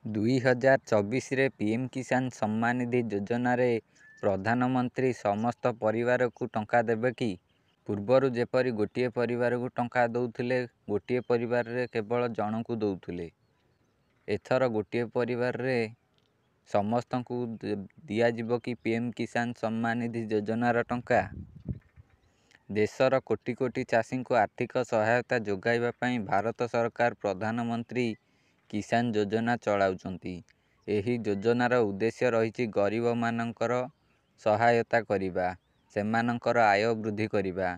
2024ରେ PM କିଷାନ ସମ୍ମାନ ନିଧି ଯୋଜନାରେ ପ୍ରଧାନମନ୍ତ୍ରୀ ସମସ୍ତ ପରିବାରକୁ ଟଙ୍କା ଦେବେ କି? ପୂର୍ବରୁ ଯେପରି ଗୋଟିଏ ପରିବାରକୁ ଟଙ୍କା ଦେଉଥିଲେ, ଗୋଟିଏ ପରିବାରରେ କେବଳ ଜଣଙ୍କୁ ଦେଉଥିଲେ। ଏଥର ଗୋଟିଏ ପରିବାରରେ ସମସ୍ତଙ୍କୁ ଦିଆଯିବ କି ପିଏମ୍ କିଷାନ ସମ୍ମାନ ନିଧି ଯୋଜନାର ଟଙ୍କା? ଦେଶର କୋଟି କୋଟି ଚାଷୀଙ୍କୁ ଆର୍ଥିକ ସହାୟତା ଯୋଗାଇବା ପାଇଁ ଭାରତ ସରକାର ପ୍ରଧାନମନ୍ତ୍ରୀ କିଷାନ ଯୋଜନା ଚଳାଉଛନ୍ତି। ଏହି ଯୋଜନାର ଉଦ୍ଦେଶ୍ୟ ରହିଛି ଗରିବମାନଙ୍କର ସହାୟତା କରିବା, ସେମାନଙ୍କର ଆୟ ବୃଦ୍ଧି କରିବା।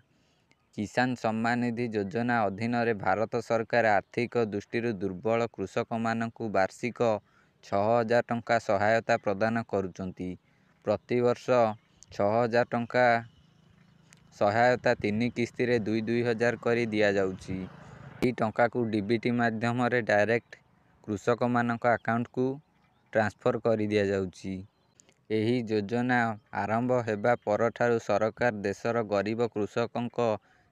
କିଷାନ ସମ୍ମାନ ନିଧି ଯୋଜନା ଅଧୀନରେ ଭାରତ ସରକାର ଆର୍ଥିକ ଦୃଷ୍ଟିରୁ ଦୁର୍ବଳ କୃଷକମାନଙ୍କୁ ବାର୍ଷିକ 6,000 ଟଙ୍କା ସହାୟତା ପ୍ରଦାନ କରୁଛନ୍ତି। ପ୍ରତିବର୍ଷ 6,000 ଟଙ୍କା ସହାୟତା 3 କିସ୍ତିରେ 2,000 କରି ଦିଆଯାଉଛି। ଏହି ଟଙ୍କାକୁ ଡିବିଟି ମାଧ୍ୟମରେ ଡାଇରେକ୍ଟ କୃଷକମାନଙ୍କ ଆକାଉଣ୍ଟକୁ ଟ୍ରାନ୍ସଫର କରି ଦିଆଯାଉଛି। ଏହି ଯୋଜନା ଆରମ୍ଭ ହେବା ପରଠାରୁ ସରକାର ଦେଶର ଗରିବ କୃଷକଙ୍କ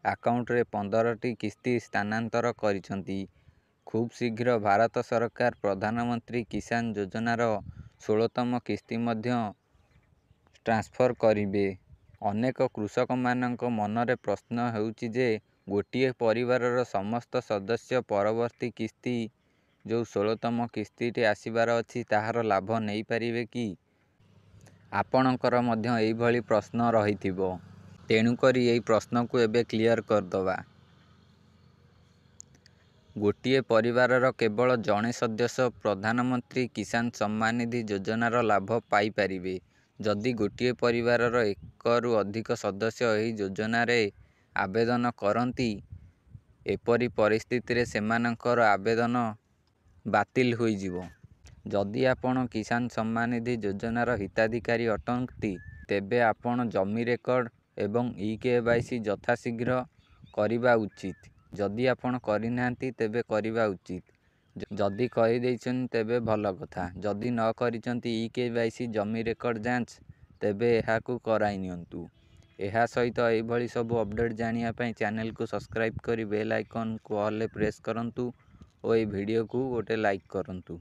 ଆକାଉଣ୍ଟରେ 15ଟି କିସ୍ତି ସ୍ଥାନାନ୍ତର କରିଛନ୍ତି। ଖୁବ୍ ଶୀଘ୍ର ଭାରତ ସରକାର ପ୍ରଧାନମନ୍ତ୍ରୀ କିଷାନ ଯୋଜନାର 16ତମ କିସ୍ତି ମଧ୍ୟ ଟ୍ରାନ୍ସଫର କରିବେ। ଅନେକ କୃଷକମାନଙ୍କ ମନରେ ପ୍ରଶ୍ନ ହେଉଛି ଯେ, ଗୋଟିଏ ପରିବାରର ସମସ୍ତ ସଦସ୍ୟ ପରବର୍ତ୍ତୀ କିସ୍ତି ଯେଉଁ 16ତମ କିସ୍ତିଟି ଆସିବାର ଅଛି, ତାହାର ଲାଭ ନେଇପାରିବେ କି? ଆପଣଙ୍କର ମଧ୍ୟ ଏହିଭଳି ପ୍ରଶ୍ନ ରହିଥିବ। ତେଣୁକରି ଏହି ପ୍ରଶ୍ନକୁ ଏବେ କ୍ଲିୟର କରିଦେବା। ଗୋଟିଏ ପରିବାରର କେବଳ ଜଣେ ସଦସ୍ୟ ପ୍ରଧାନମନ୍ତ୍ରୀ କିଷାନ ସମ୍ମାନ ନିଧି ଯୋଜନାର ଲାଭ ପାଇପାରିବେ। ଯଦି ଗୋଟିଏ ପରିବାରର ଏକରୁ ଅଧିକ ସଦସ୍ୟ ଏହି ଯୋଜନାରେ ଆବେଦନ କରନ୍ତି, ଏପରି ପରିସ୍ଥିତିରେ ସେମାନଙ୍କର ଆବେଦନ ବାତିଲ ହୋଇଯିବ। ଯଦି ଆପଣ କିଷାନ ସମ୍ମାନ ନିଧି ଯୋଜନାର ହିତାଧିକାରୀ ଅଟନ୍ତି, ତେବେ ଆପଣ ଜମି ରେକର୍ଡ ଏବଂ ଇ-କେୱାଇସି ଯଥାଶୀଘ୍ର କରିବା ଉଚିତ। ଯଦି ଆପଣ କରିନାହାନ୍ତି, ତେବେ କରିବା ଉଚିତ। ଯଦି କରିଦେଇଛନ୍ତି, ତେବେ ଭଲ କଥା। ଯଦି ନ କରିଛନ୍ତି ଇ-କେୱାଇସି ଜମି ରେକର୍ଡ ଯାଞ୍ଚ, ତେବେ ଏହାକୁ କରାଇ ନିଅନ୍ତୁ। ଏହା ସହିତ ଏହିଭଳି ସବୁ ଅପଡେଟ୍ ଜାଣିବା ପାଇଁ ଚ୍ୟାନେଲକୁ ସବସ୍କ୍ରାଇବ୍ କରି ବେଲ୍ ଆଇକନକୁ ଅଲରେ ପ୍ରେସ୍ କରନ୍ତୁ ଓ ଏହି ଭିଡ଼ିଓକୁ ଗୋଟେ ଲାଇକ୍ କରନ୍ତୁ।